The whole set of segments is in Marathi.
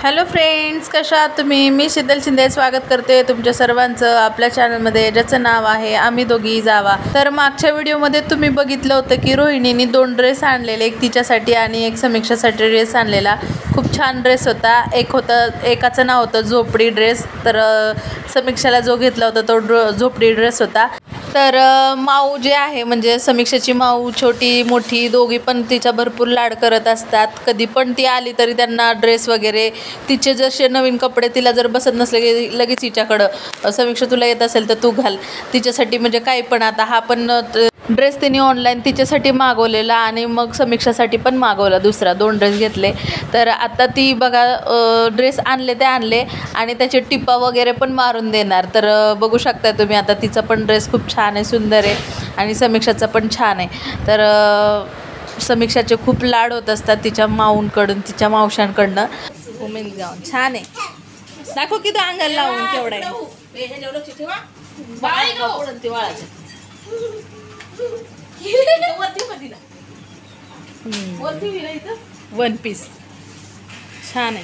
हॅलो फ्रेंड्स, कशा आहात तुम्ही? मी शीतल शिंदे स्वागत करते तुमच्या सर्वांचं आपल्या चॅनलमध्ये, ज्याचं नाव आहे आम्ही दोघी जावा. तर मागच्या व्हिडिओमध्ये तुम्ही बघितलं होतं की रोहिणीने 2 ड्रेस आणलेले, एक तिच्यासाठी आणि एक समीक्षासाठी ड्रेस आणलेला. खूप छान ड्रेस होता. एकाचं नाव होतं झोपडी ड्रेस, तर समीक्षाला जो घेतला होता तो झोपडी ड्रेस होता. तर माऊ जे आहे म्हणजे समीक्षाची माऊ, छोटी मोठी दोघी पण तिचा भरपूर लाड करत असतात. कधी पण ती आली तरी त्यांना ड्रेस वगैरे, तिचे जसे नवीन कपडे तिला जर बसत नसले की लगेच तिच्याकडं, समीक्षा तुला येत असेल तर तू घाल तिच्यासाठी, म्हणजे काही पण. आता हा पण ड्रेस तिने ऑनलाईन तिच्यासाठी मागवलेला आणि मग समीक्षासाठी पण मागवला, दुसरा 2 ड्रेस घेतले. तर आता ती बघा ड्रेस आणले आणि त्याचे टिपा वगैरे पण मारून देणार. तर बघू शकता तुम्ही, आता तिचा पण ड्रेस खूप छान आहे, सुंदर आहे आणि समीक्षाचा पण छान आहे. तर समीक्षाचे खूप लाड होत असतात तिच्या माऊंकडून, तिच्या मावशांकडनं. उमेद गाऊन छान आहे, दाखव की तो अंगाला लावून केवढा आहे. वन पीस छान आहे.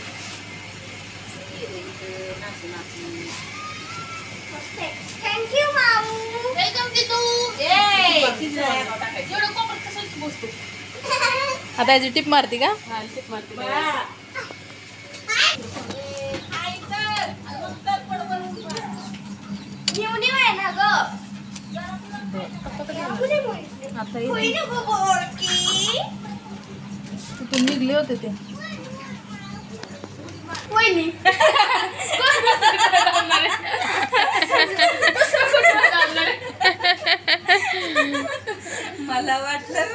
थँक्यू माऊ. वेलकम टिटू. आता याची टिप मारती का? कुठून निघले होते ते? मला वाटलं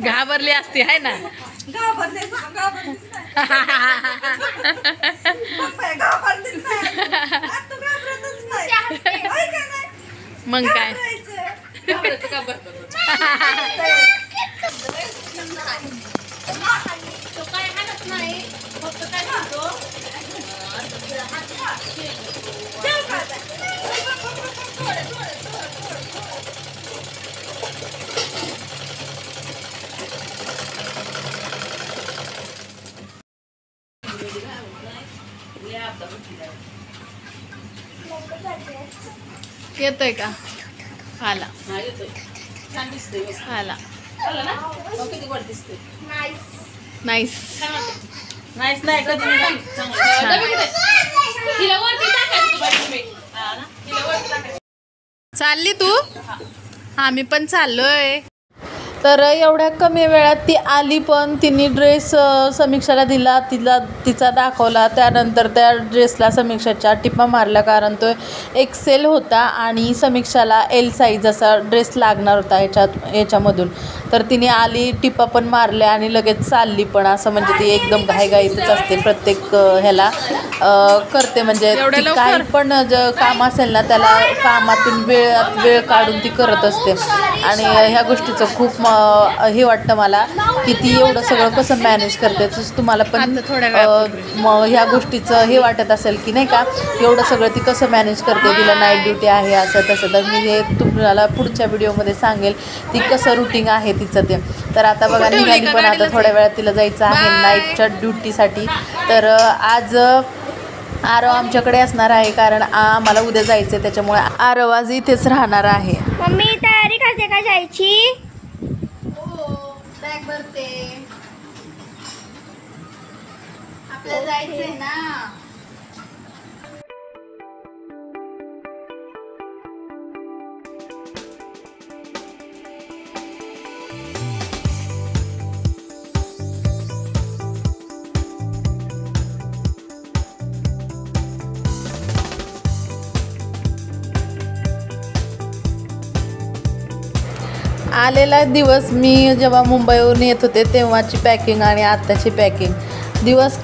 घाबरली असती आहे ना. मग काय येतोय का? आला आला. नाईस. चालली तू? आम्ही पण चाललोय. तर एवढ्या कमी वेळात ती आली, पण तिने ड्रेस समीक्षाला दिला, तिचा दाखवला. त्यानंतर त्या ड्रेसला समीक्षाच्या टिपा मारल्या, कारण तो एक्सेल होता आणि समीक्षाला एल साईज असा ड्रेस लागणार होता याच्यामधून. तर तिने आली, टिपा पण मारल्या आणि लगेच चालली पण. असं म्हणजे ती एकदम घाईघाईतच असते, प्रत्येक ह्याला करते. म्हणजे काही पण काम असेल ना, त्याला कामातून वेळ काढून ती करत असते. आणि ह्या गोष्टीचं खूप हे वाटतं मला की ती एवढं सगळं कसं मॅनेज करते. तसं तुम्हाला पण ह्या गोष्टीचं हे वाटत असेल की नाही का, एवढं सगळं ती कसं मॅनेज करते, तिला नाईट ड्युटी आहे असं तसं. तर मी हे तुम्हाला पुढच्या व्हिडिओमध्ये सांगेल ती कसं रुटीन आहे तिचं ते. तर आता बघा निघाली पण, आता थोड्या वेळात तिला जायचं आहे नाईटच्या ड्युटीसाठी. तर आज आरव आमच्याकडे असणार आहे, कारण आम्हाला उद्या जायचं आहे, त्याच्यामुळे आरव आज इथेच राहणार आहे. मम्मी तयारी करते का जायची? बॅग भरते, आपल्याला जायचंय ना. आलेला दिवस मी जेव्हा मुंबईवरून येत होते तेव्हाची पॅकिंग आणि आत्ताची पॅकिंग, दिवस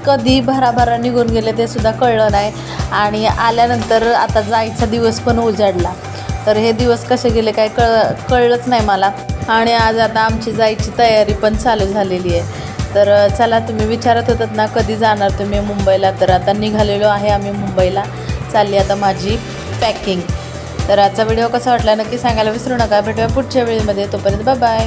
कधी भराभरा निघून गेले ते सुद्धा कळलं नाही. आणि आल्यानंतर आता जायचा दिवस पण उजाडला. तर हे दिवस कसे गेले काय कळलंच नाही मला. आणि आज आता आमची जायची तयारी पण चालू झालेली आहे. तर चला, तुम्ही विचारत होतात ना कधी जाणार तुम्ही मुंबईला, तर आता निघालेलो आहे आम्ही मुंबईला. चालली आता माझी पॅकिंग. तर आजचा व्हिडिओ कसा वाटला नक्की सांगायला विसरू नका. भेटूया पुढच्या वेळेमध्ये, तोपर्यंत बाय बाय.